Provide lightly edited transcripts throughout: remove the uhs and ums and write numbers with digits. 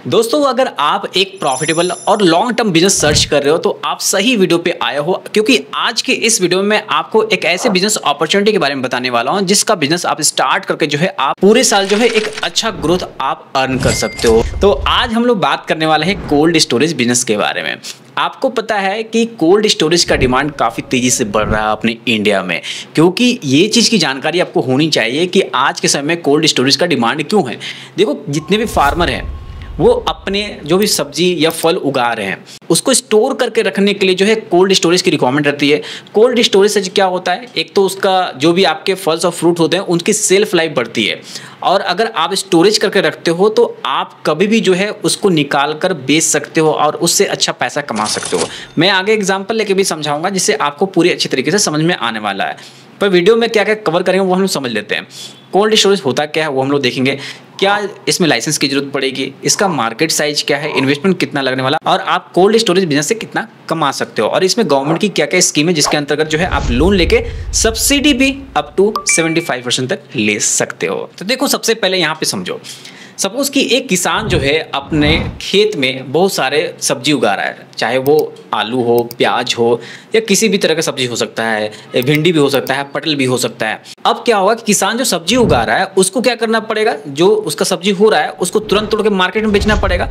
दोस्तों, अगर आप एक प्रॉफिटेबल और लॉन्ग टर्म बिजनेस सर्च कर रहे हो तो आप सही वीडियो पे आए हो, क्योंकि आज के इस वीडियो में मैं आपको एक ऐसे बिजनेस अपॉर्चुनिटी के बारे में बताने वाला हूं जिसका बिजनेस आप स्टार्ट करके जो है आप पूरे साल जो है एक अच्छा ग्रोथ आप अर्न कर सकते हो। तो आज हम लोग बात करने वाले हैं कोल्ड स्टोरेज बिजनेस के बारे में। आपको पता है कि कोल्ड स्टोरेज का डिमांड काफ़ी तेज़ी से बढ़ रहा है अपने इंडिया में, क्योंकि ये चीज़ की जानकारी आपको होनी चाहिए कि आज के समय में कोल्ड स्टोरेज का डिमांड क्यों है। देखो, जितने भी फार्मर हैं वो अपने जो भी सब्जी या फल उगा रहे हैं उसको स्टोर करके रखने के लिए जो है कोल्ड स्टोरेज की रिक्वायरमेंट रहती है। कोल्ड स्टोरेज से क्या होता है, एक तो उसका जो भी आपके फल्स और फ्रूट होते हैं उनकी सेल्फ लाइफ बढ़ती है, और अगर आप स्टोरेज करके रखते हो तो आप कभी भी जो है उसको निकाल कर बेच सकते हो और उससे अच्छा पैसा कमा सकते हो। मैं आगे एग्जाम्पल लेके भी समझाऊंगा जिससे आपको पूरी अच्छी तरीके से समझ में आने वाला है। पर वीडियो में क्या क्या कवर करेंगे वो हम लोग समझ लेते हैं। कोल्ड स्टोरेज होता क्या है वो हम लोग देखेंगे, क्या इसमें लाइसेंस की जरूरत पड़ेगी, इसका मार्केट साइज क्या है, इन्वेस्टमेंट कितना लगने वाला, और आप कोल्ड स्टोरेज बिजनेस से कितना कमा सकते हो, और इसमें गवर्नमेंट की क्या क्या स्कीम है जिसके अंतर्गत जो है आप लोन लेके सब्सिडी भी अप टू 75% तक ले सकते हो। तो देखो, सबसे पहले यहाँ पे समझो, सपोज कि एक किसान जो है अपने खेत में बहुत सारे सब्जी उगा रहा है, चाहे वो आलू हो, प्याज हो, या किसी भी तरह का सब्जी हो सकता है, भिंडी भी हो सकता है, पटल भी हो सकता है। अब क्या होगा कि किसान जो सब्जी उगा रहा है उसको क्या करना पड़ेगा, जो उसका सब्जी हो रहा है उसको तुरंत तोड़ के मार्केट में बेचना पड़ेगा,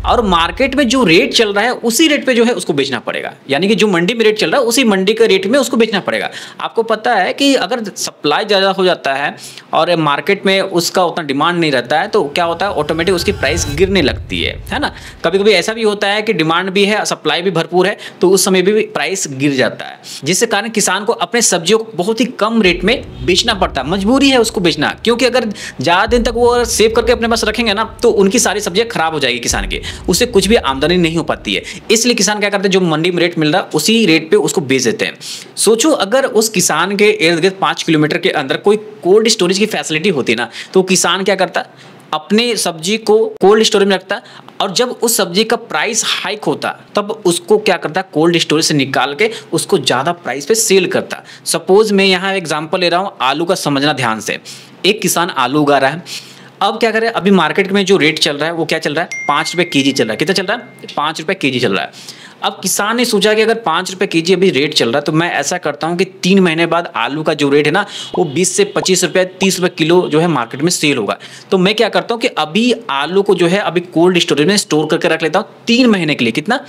और मार्केट में जो रेट चल रहा है उसी रेट पे जो है उसको बेचना पड़ेगा। यानी कि जो मंडी में रेट चल रहा है उसी मंडी के रेट में उसको बेचना पड़ेगा। आपको पता है कि अगर सप्लाई ज़्यादा हो जाता है और मार्केट में उसका उतना डिमांड नहीं रहता है तो क्या होता है, ऑटोमेटिक उसकी प्राइस गिरने लगती है ना। कभी कभी ऐसा भी होता है कि डिमांड भी है, सप्लाई भी भरपूर है, तो उस समय भी प्राइस गिर जाता है, जिससे कारण किसान को अपने सब्जियों को बहुत ही कम रेट में बेचना पड़ता है। मजबूरी है उसको बेचना, क्योंकि अगर ज़्यादा दिन तक वो सेव करके अपने पास रखेंगे ना तो उनकी सारी सब्जियां खराब हो जाएगी किसान की, उससे कुछ भी आमदनी नहीं हो पाती है। इसलिए किसान क्या करते हैं, जो मंडी में रेट मिल रहा है उसी रेट पे उसको बेच देते हैं। सोचो, अगर उस किसान के इर्द गिर्द 5 किलोमीटर के अंदर कोई कोल्ड स्टोरेज की फैसिलिटी होती ना, तो किसान क्या करता, अपने सब्जी को कोल्ड स्टोरेज में रखता, और जब उस सब्जी का प्राइस हाइक होता तब उसको क्या करता, कोल्ड स्टोरेज से निकाल के उसको ज़्यादा प्राइस पे सेल करता। सपोज मैं यहाँ एग्जांपल ले रहा हूँ आलू का, समझना ध्यान से। एक किसान आलू उगा रहा है, अब क्या करें, अभी मार्केट में जो रेट चल रहा है वो क्या चल रहा है, 5 रुपये केजी चल रहा है। कितना चल रहा है, 5 रुपये केजी चल रहा है। अब किसान ने सोचा कि अगर 5 रुपये केजी अभी रेट चल रहा है तो मैं ऐसा करता हूँ कि 3 महीने बाद आलू का जो रेट है ना वो 20 से 25 रुपये, 30 रुपये किलो जो है मार्केट में सेल होगा। तो मैं क्या करता हूँ कि अभी आलू को जो है अभी कोल्ड स्टोरेज में स्टोर करके रख लेता हूँ 3 महीने के लिए। कितना,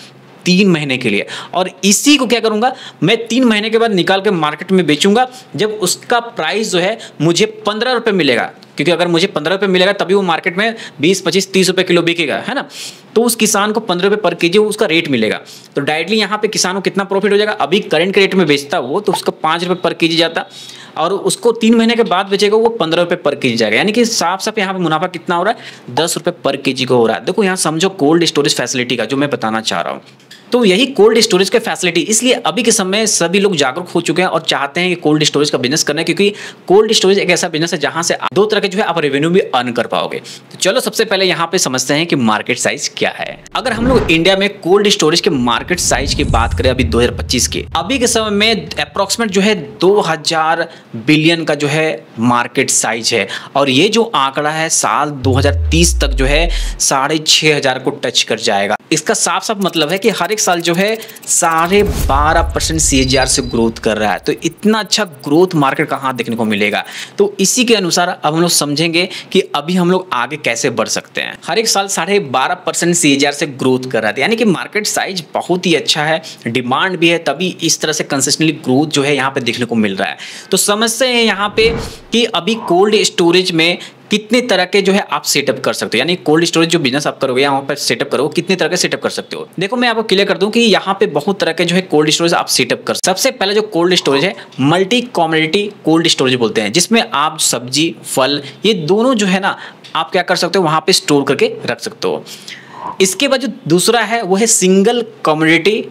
3 महीने के लिए। और इसी को क्या करूंगा, मैं 3 महीने के बाद निकाल के मार्केट में बेचूंगा, जब उसका प्राइस जो है मुझे 15 रुपये मिलेगा, क्योंकि अगर मुझे 15 रुपये मिलेगा तभी वो मार्केट में 20, 25, 30 रुपये किलो बिकेगा, है ना। तो उस किसान को 15 रुपये पर केजी उसका रेट मिलेगा, तो डायरेक्टली यहाँ पे किसान को कितना प्रॉफिट हो जाएगा, अभी करंट के रेट में बेचता वो तो उसका 5 रुपये पर केजी जाता, और उसको 3 महीने के बाद बेचेगा वो 15 रुपये पर केजी जाएगा। यानी कि साफ साफ यहाँ पे मुनाफा कितना हो रहा है, 10 रुपये पर केजी को हो रहा है। देखो यहाँ समझो कोल्ड स्टोरेज फैसिलिटी का जो मैं बताना चाह रहा हूँ। तो यही कोल्ड स्टोरेज का फैसिलिटी, इसलिए अभी के समय सभी लोग जागरूक हो चुके हैं और चाहते हैं कि कोल्ड स्टोरेज का बिजनेस करना है, क्योंकि कोल्ड स्टोरेज एक ऐसा बिजनेस है जहां से दो तरह के जो है आप रेवेन्यू भी अर्न कर पाओगे। तो चलो सबसे पहले यहाँ पे समझते हैं कि मार्केट साइज क्या है। अगर हम लोग इंडिया में कोल्ड स्टोरेज के मार्केट साइज की बात करें अभी 2025 के, अभी के समय में अप्रोक्सीमेट जो है 2000 बिलियन का जो है मार्केट साइज है, और ये जो आंकड़ा है साल 2030 तक जो है 6500 को टच कर जाएगा। इसका साफ साफ मतलब है कि हर एक साल जो है 12.5% CAGR से ग्रोथ कर रहा है। तो इतना अच्छा ग्रोथ मार्केट कहाँ देखने को मिलेगा। तो इसी के अनुसार अब हम लोग समझेंगे कि अभी हम लोग आगे कैसे बढ़ सकते हैं। हर एक साल 12.5% CAGR से ग्रोथ कर रहा है, यानी कि मार्केट साइज बहुत ही अच्छा है, डिमांड भी है, तभी इस तरह से कंसिस्टेंटली ग्रोथ जो है यहाँ पे देखने को मिल रहा है। तो समझते हैं यहाँ पे कि अभी कोल्ड स्टोरेज में कितने तरह के जो है आप सेटअप कर सकते हो, यानी कोल्ड स्टोरेज जो बिजनेस आप करोगे यहाँ पर सेटअप करोगे, कितने तरह के सेटअप कर सकते हो। देखो मैं आपको क्लियर कर दूं कि यहाँ पे बहुत तरह के जो है कोल्ड स्टोरेज आप सेटअप कर। सबसे पहले जो कोल्ड स्टोरेज है मल्टी कमोडिटी कोल्ड स्टोरेज बोलते हैं, जिसमें आप सब्जी, फल, ये दोनों जो है ना आप क्या कर सकते हो वहां पे स्टोर करके रख सकते हो। इसके बाद जो दूसरा है वो है सिंगल कमोडिटी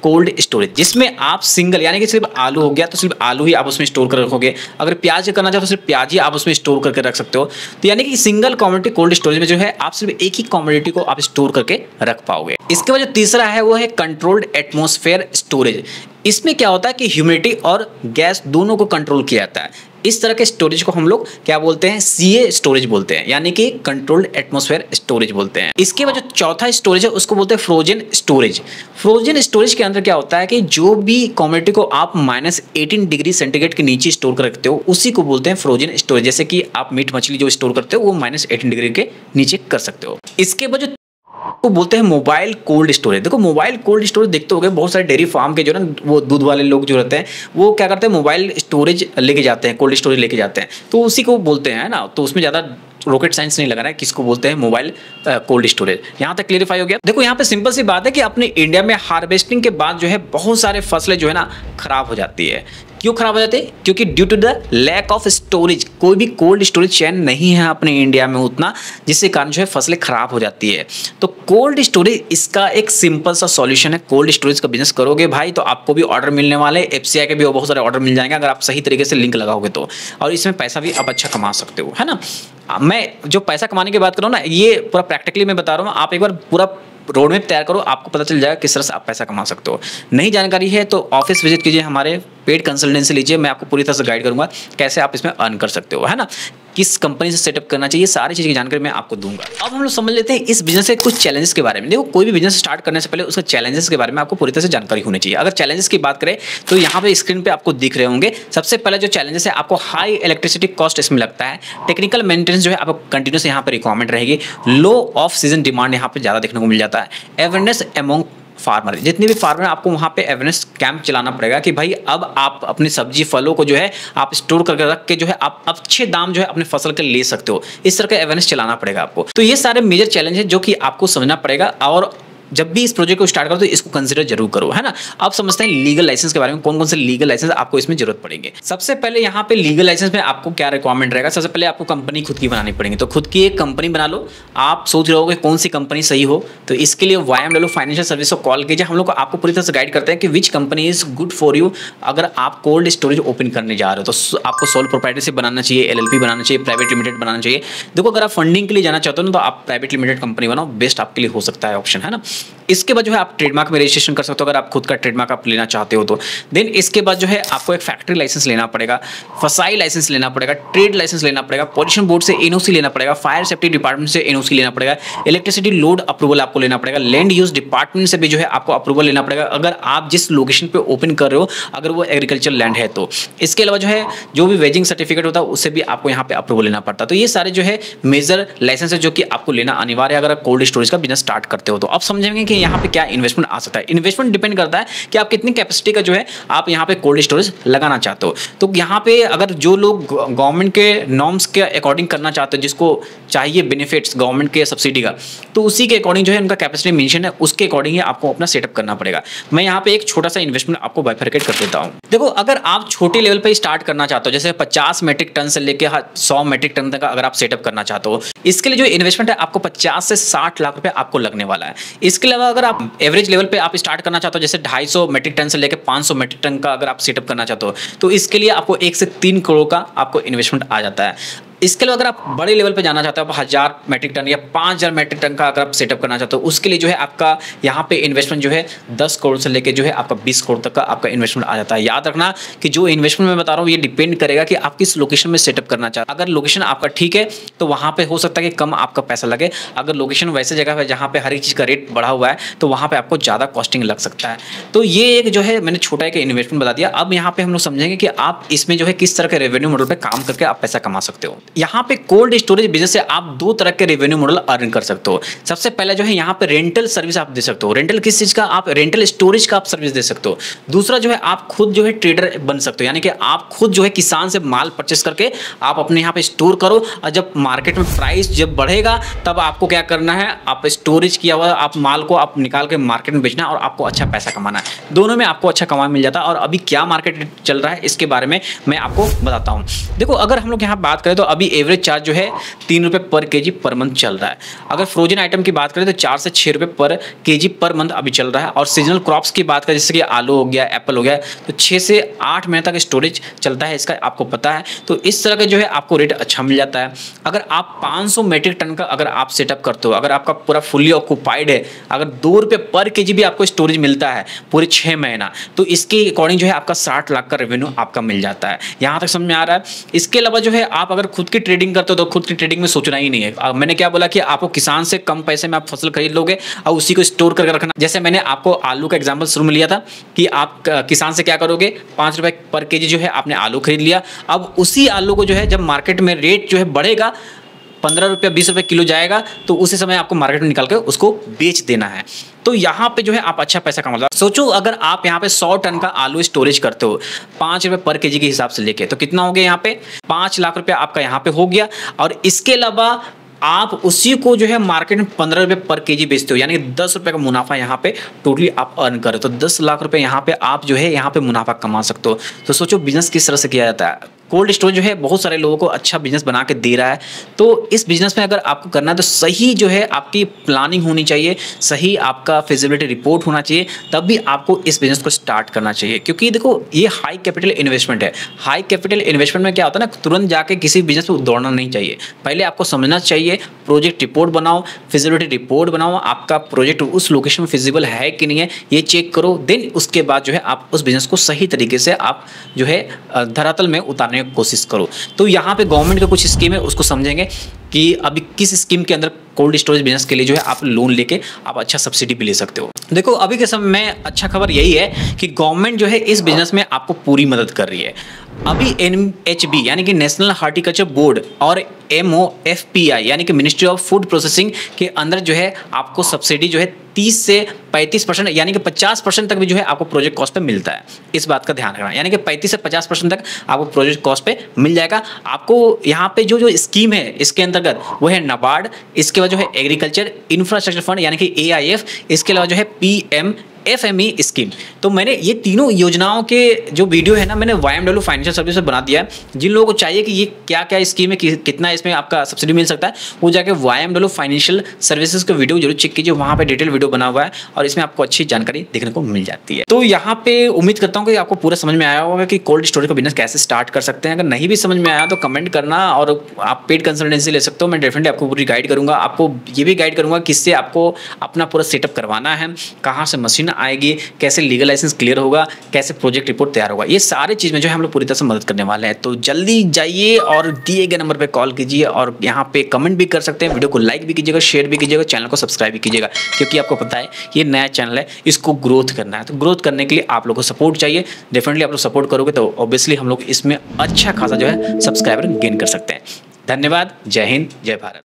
कोल्ड स्टोरेज, जिसमें आप सिंगल, यानी कि सिर्फ आलू हो गया तो सिर्फ आलू ही आप उसमें स्टोर कर रखोगे। अगर प्याज करना चाहो तो सिर्फ प्याज ही आप उसमें स्टोर करके रख सकते हो। तो यानी कि सिंगल कमोडिटी कोल्ड स्टोरेज में जो है आप सिर्फ एक ही कमोडिटी को आप स्टोर करके रख पाओगे। इसके बाद जो तीसरा है वो है कंट्रोल्ड एटमॉस्फेयर स्टोरेज। इसमें क्या होता है कि ह्यूमिडिटी और गैस दोनों को कंट्रोल किया जाता है। इस तरह के स्टोरेज को हम लोग क्या बोलते हैं, सीए स्टोरेज बोलते हैं, यानी कि कंट्रोल्ड एटमॉस्फेयर स्टोरेज बोलते हैं। इसके बाद जो चौथा स्टोरेज है उसको बोलते हैं फ्रोजन स्टोरेज। फ्रोजन स्टोरेज के अंदर क्या होता है कि जो भी कमोडिटी को आप -18 डिग्री सेंटीग्रेड के नीचे स्टोर कर रखते हो उसी को बोलते हैं फ्रोजन स्टोरेज। जैसे कि आप मीट मछली जो स्टोर करते हो वो -18 डिग्री के नीचे कर सकते हो। इसके बाद जो को बोलते हैं मोबाइल कोल्ड स्टोरेज। देखो मोबाइल कोल्ड स्टोरेज देखते होगे बहुत सारे डेयरी फार्म के जो ना वो दूध वाले लोग जो रहते हैं वो क्या करते हैं, मोबाइल स्टोरेज लेके जाते हैं, कोल्ड स्टोरेज लेके जाते हैं, तो उसी को बोलते हैं ना। तो उसमें ज़्यादा रॉकेट साइंस नहीं लगाना है, किसको बोलते हैं मोबाइल कोल्ड स्टोरेज। यहाँ तक क्लियरफाई हो गया। देखो यहाँ पे सिंपल सी बात है कि अपने इंडिया में हार्वेस्टिंग के बाद जो है बहुत सारे फसलें जो है ना खराब हो जाती है। क्यों खराब हो जाते हैं? क्योंकि due to the lack of storage, कोई भी कोल्ड स्टोरेज चेन नहीं है अपने इंडिया में उतना, जिसके कारण जो है फसलें खराब हो जाती है। तो कोल्ड स्टोरेज इसका एक सिंपल सा सॉल्यूशन है। कोल्ड स्टोरेज का बिजनेस करोगे भाई तो आपको भी ऑर्डर मिलने वाले, एफसीआई के भी बहुत सारे ऑर्डर मिल जाएंगे अगर आप सही तरीके से लिंक लगाओगे तो, और इसमें पैसा भी आप अच्छा कमा सकते हो, है ना। मैं जो पैसा कमाने की बात कर रहा हूँ ना, ये पूरा प्रैक्टिकली मैं बता रहा हूँ। आप एक बार पूरा रोड मैप तैयार करो, आपको पता चल जाएगा किस तरह से आप पैसा कमा सकते हो। नहीं जानकारी है तो ऑफिस विजिट कीजिए, हमारे पेड कंसल्टेंसी लीजिए, मैं आपको पूरी तरह से गाइड करूंगा कैसे आप इसमें अर्न कर सकते हो, है ना, किस कंपनी से सेटअप करना चाहिए, सारी चीज़ की जानकारी मैं आपको दूंगा। अब हम लोग समझ लेते हैं इस बिजनेस के कुछ चैलेंजेस के बारे में। देखो कोई भी बिजनेस स्टार्ट करने से पहले उसके चैलेंजेस के बारे में आपको पूरी तरह से जानकारी होनी चाहिए। अगर चैलेंजेस की बात करें तो यहाँ पे स्क्रीन पे आपको दिख रहे होंगे। सबसे पहले जो चैलेंजेस है, आपको हाई इलेक्ट्रिसिटी कॉस्ट इसमें लगता है, टेक्निकल मेंटेनेंस जो है आपको कंटिन्यूस यहाँ पे रिक्वायरमेंट रहेगी, लो ऑफ सीजन डिमांड यहाँ पे ज़्यादा देखने को मिल जाता है, अवेयरनेस अमॉन्ग फार्मर, जितने भी फार्मर आपको वहाँ पे अवेयरनेस कैंप चलाना पड़ेगा कि भाई अब आप अपनी सब्जी फलों को जो है आप स्टोर करके रख के जो है आप अच्छे दाम जो है अपने फसल के ले सकते हो। इस तरह का अवेयरनेस चलाना पड़ेगा आपको। तो ये सारे मेजर चैलेंज है जो कि आपको समझना पड़ेगा, और जब भी इस प्रोजेक्ट को स्टार्ट करो तो इसको कंसीडर जरूर करो, है ना। अब समझते हैं लीगल लाइसेंस के बारे में, कौन कौन से लीगल लाइसेंस आपको इसमें जरूरत पड़ेंगे। सबसे पहले यहाँ पे लीगल लाइसेंस में आपको क्या रिक्वायरमेंट रहेगा। सबसे पहले आपको कंपनी खुद की बनानी पड़ेगी, तो खुद की एक कंपनी बना लो। आप सोच रहे होगे कौन सी कंपनी सही हो, तो इसके लिए वाईएम ले लो, फाइनेंशियल सर्विस को कॉल कीजिए। हम लोग आपको पूरी तरह से गाइड करते हैं कि which company is good for you. अगर आप कोल्ड स्टोरेज ओपन करने जा रहे हो तो आपको सोल प्रोप्राइटरशिप बनाना चाहिए, एलएलपी बनाना चाहिए, प्राइवेट लिमिटेड बनाना चाहिए। देखो अगर आप फंडिंग के लिए जाना चाहते हो ना तो आप प्राइवेट लिमिटेड कंपनी बनाओ, बेस्ट आपके लिए हो सकता है ऑप्शन, है ना। इसके बाद जो है आप ट्रेडमार्क में रजिस्ट्रेशन कर सकते हो अगर आप खुद का ट्रेडमार्क आप लेना चाहते हो तो। देन इसके बाद जो है आपको एक फैक्ट्री लाइसेंस लेना पड़ेगा, फसाई लाइसेंस लेना पड़ेगा, ट्रेड लाइसेंस लेना पड़ेगा, पॉल्यूशन बोर्ड से एनओसी लेना पड़ेगा, फायर सेफ्टी डिपार्टमेंट से एनओसी लेना पड़ेगा, इलेक्ट्रिसिटी लोड अप्रूवल आपको लेना पड़ेगा, लैंड यूज डिपार्टमेंट से भी जो है आपको अप्रूवल लेना पड़ेगा अगर आप जिस लोकेशन पे ओपन कर रहे हो अगर वो एग्रीकल्चर लैंड है तो। इसके अलावा जो है जो भी वेजिंग सर्टिफिकेट होता है उससे भी आपको यहाँ पे अप्रूवल लेना पड़ता है। तो ये सारे जो है मेजर लाइसेंस है जो कि आपको लेना अनिवार्य है अगर आप कोल्ड स्टोरेज का बिजनेस स्टार्ट करते हो तो। अब समझेंगे कि यहाँ पे क्या इन्वेस्टमेंट आ सकता है। इन्वेस्टमेंट डिपेंड करता है कि आप कितनी कैपेसिटी का जो है आप यहाँ पे कोल्ड स्टोरेज लगाना चाहते हो। तो यहाँ पे अगर जो लोग गवर्नमेंट के नॉर्म्स के अकॉर्डिंग करना चाहते हो, जिसको चाहिए बेनिफिट्स गवर्नमेंट के सब्सिडी का, तो उसी के अकॉर्डिंग जो है उनका कैपेसिटी मेंशन है उसके अकॉर्डिंग ही आपको अपना सेटअप करना पड़ेगा। मैं यहाँ पे एक छोटा सा इन्वेस्टमेंट आपको बाइफरकेट कर देता हूँ। देखो अगर आप छोटे लेवल पे स्टार्ट करना चाहते हो, जैसे 50 मेट्रिक टन से लेकर 100 मेट्रिक टन तक अगर आप सेटअप करना चाहते हो, इसके लिए जो इन्वेस्टमेंट है आपको 50 से 60 लाख रुपए आपको लगने वाला है। इसके अलावा अगर आप एवरेज लेवल पे आप स्टार्ट करना चाहते हो, जैसे 250 मेट्रिक टन से लेकर 500 मेट्रिक टन का अगर आप सेटअप करना चाहते हो, तो इसके लिए आपको 1 से 3 करोड़ का आपको इन्वेस्टमेंट आ जाता है। इसके लिए अगर आप बड़े लेवल पे जाना चाहते हो, आप 1000 मेट्रिक टन या 5000 मेट्रिक टन का अगर आप सेटअप करना चाहते हो, उसके लिए जो है आपका यहाँ पे इन्वेस्टमेंट जो है 10 करोड़ से लेके जो है आपका 20 करोड़ तक का आपका इन्वेस्टमेंट आ जाता है। याद रखना कि जो इन्वेस्टमेंट मैं बता रहा हूँ ये डिपेंड करेगा कि आप किस लोकेशन में सेटअप करना चाहते हो। अगर लोकेशन आपका ठीक है तो वहाँ पे हो सकता है कि कम आपका पैसा लगे। अगर लोकेशन वैसे जगह है जहाँ पे हर एक चीज़ का रेट बढ़ा हुआ है तो वहाँ पे आपको ज़्यादा कॉस्टिंग लग सकता है। तो ये एक जो है मैंने छोटा एक इन्वेस्टमेंट बता दिया। अब यहाँ पे हम लोग समझेंगे कि आप इसमें जो है किस तरह के रेवेन्यू मॉडल पे काम करके आप पैसा कमा सकते हो। यहाँ पे कोल्ड स्टोरेज बिजनेस से आप 2 तरह के रेवेन्यू मॉडल अर्न कर सकते हो। सबसे पहले जो है यहाँ पे रेंटल सर्विस आप दे सकते हो। रेंटल किस चीज का? आप रेंटल स्टोरेज का आप सर्विस दे सकते हो। दूसरा जो है आप खुद जो है ट्रेडर बन सकते हो, यानी कि आप खुद जो है किसान से माल परचेस करके आप अपने यहाँ पे स्टोर करो और जब मार्केट में प्राइस जब बढ़ेगा तब आपको क्या करना है, आप स्टोरेज किया हुआ आप माल को आप निकाल के मार्केट में बेचना और आपको अच्छा पैसा कमाना है। दोनों में आपको अच्छा कमाई मिल जाता है। और अभी क्या मार्केट चल रहा है इसके बारे में मैं आपको बताता हूँ। देखो अगर हम लोग यहाँ बात करें तो अभी अभी एवरेज चार्ज जो है 3 रुपये पर केजी पर मंथ चल रहा है। अगर फ्रोजन आइटम की बात करें तो 4 से 6 रुपये पर केजी पर मंथ अभी चल रहा है। और सीजनल क्रॉप्स की बात करें जैसे कि आलू हो गया, एप्पल हो गया, तो 6 से 8 महीने तक स्टोरेज चलता है इसका, आपको पता है। तो इस तरह का जो है आपको रेट अच्छा मिल जाता है। अगर आप 500 मीट्रिक टन का अगर आप सेटअप करते हो, अगर आपका पूरा फुल्ली ऑक्यूपाइड है, अगर 2 रुपये पर केजी भी आपको स्टोरेज मिलता है पूरे 6 महीना, तो इसके अकॉर्डिंग जो है आपका 60 लाख का रेवेन्यू आपका मिल जाता है। यहाँ तक समझ में आ रहा है। इसके अलावा जो है आप अगर खुद की ट्रेडिंग करते हो तो खुद की ट्रेडिंग में सोचना ही नहीं है। मैंने क्या बोला कि आपको किसान से कम पैसे में आप फसल खरीद लोगे और उसी को स्टोर करके रखना। जैसे मैंने आपको आलू का एग्जांपल शुरू में लिया था कि आप किसान से क्या करोगे, 5 रुपये पर केजी जो है आपने आलू खरीद लिया। अब उसी आलू को जो है जब मार्केट में रेट जो है बढ़ेगा, 15 रुपये 20 रुपये किलो जाएगा, तो उसी समय आपको मार्केट में निकाल कर उसको बेच देना है। तो यहाँ पे जो है आप अच्छा पैसा कमा लो। सोचो अगर आप यहाँ पे 100 टन का आलू स्टोरेज करते हो 5 रुपये पर केजी के हिसाब से लेके, तो कितना हो गया यहाँ पे 5 लाख रुपया आपका यहाँ पे हो गया। और इसके अलावा आप उसी को जो है मार्केट में 15 रुपये पर केजी बेचते हो, यानी 10 रुपये का मुनाफा यहाँ पे टोटली आप अर्न करो। तो 10 लाख रुपये यहाँ पे आप जो है यहाँ पे मुनाफा कमा सकते हो। तो सोचो बिजनेस किस तरह से किया जाता है। कोल्ड स्टोरेज जो है बहुत सारे लोगों को अच्छा बिजनेस बना के दे रहा है। तो इस बिजनेस में अगर आपको करना है तो सही जो है आपकी प्लानिंग होनी चाहिए, सही आपका फिजिबिलिटी रिपोर्ट होना चाहिए, तब भी आपको इस बिजनेस को स्टार्ट करना चाहिए। क्योंकि देखो ये हाई कैपिटल इन्वेस्टमेंट है। हाई कैपिटल इन्वेस्टमेंट में क्या होता है ना, तुरंत जाके किसी बिजनेस में दौड़ना नहीं चाहिए। पहले आपको समझना चाहिए, प्रोजेक्ट रिपोर्ट बनाओ, फिजिबिलिटी रिपोर्ट बनाओ, आपका प्रोजेक्ट उस लोकेशन में फिजिबल है कि नहीं है ये चेक करो। देन उसके बाद जो है आप उस बिजनेस को सही तरीके से आप जो है धरातल में उतारने कोशिश करो। तो यहाँ पे गवर्नमेंट का कुछ स्कीम है, उसको समझेंगे कि अभी किस स्कीम के अंदर कोल्ड स्टोरेज बिजनेस के लिए जो है आप लोन लेके आप अच्छा सब्सिडी भी ले सकते हो। देखो अभी के समय में अच्छा खबर यही है कि गवर्नमेंट जो है इस बिजनेस में आपको पूरी मदद कर रही है। अभी NHB यानी कि नेशनल हार्टिकल्चर बोर्ड और MOFPI यानी कि मिनिस्ट्री ऑफ फूड प्रोसेसिंग के अंदर जो है आपको सब्सिडी जो है 30 से 35% यानी कि 50% तक भी जो है आपको प्रोजेक्ट कॉस्ट पे मिलता है। इस बात का ध्यान रखना, यानी कि 35 से 50% तक आपको प्रोजेक्ट कॉस्ट पे मिल जाएगा। आपको यहाँ पे जो स्कीम है इसके अंतर्गत वो है नाबार्ड, इसके बाद जो है एग्रीकल्चर इंफ्रास्ट्रक्चर फंड यानी कि AIF, इसके अलावा जो है PMFME स्कीम। तो मैंने ये तीनों योजनाओं के जो वीडियो है ना, मैंने YMW फाइनेंशियल सर्विस बना दिया है। जिन लोगों को चाहिए कि ये क्या क्या स्कीम है, कितना इसमें आपका सब्सिडी मिल सकता है, वो जाके YMW फाइनेंशियल सर्विसेज का वीडियो जरूर चेक कीजिए। वहाँ पे डिटेल वीडियो बना हुआ है और इसमें आपको अच्छी जानकारी देखने को मिल जाती है। तो यहाँ पे उम्मीद करता हूँ कि आपको पूरा समझ में आया होगा कि कोल्ड स्टोरेज का बिजनेस कैसे स्टार्ट कर सकते हैं। अगर नहीं भी समझ में आया तो कमेंट करना और आप पेड कंसल्टेंसी ले सकते हो। मैं डेफिनेटली आपको पूरी गाइड करूँगा। आपको ये भी गाइड करूँगा किससे आपको अपना पूरा सेटअप करवाना है, कहाँ से मशीन आएगी, कैसे लीगल लाइसेंस क्लियर होगा, कैसे प्रोजेक्ट रिपोर्ट तैयार होगा। ये सारी चीज़ में जो है हम लोग पूरी तरह से मदद करने वाले हैं। तो जल्दी जाइए और दिए गए नंबर पे कॉल कीजिए और यहाँ पे कमेंट भी कर सकते हैं। वीडियो को लाइक भी कीजिएगा, शेयर भी कीजिएगा, चैनल को सब्सक्राइब भी कीजिएगा, क्योंकि आपको पता है ये नया चैनल है, इसको ग्रोथ करना है। तो ग्रोथ करने के लिए आप लोगों को सपोर्ट चाहिए। डेफिनेटली आप लोग सपोर्ट करोगे तो ऑब्वियसली हम लोग इसमें अच्छा खासा जो है सब्सक्राइबर गेन कर सकते हैं। धन्यवाद। जय हिंद, जय भारत।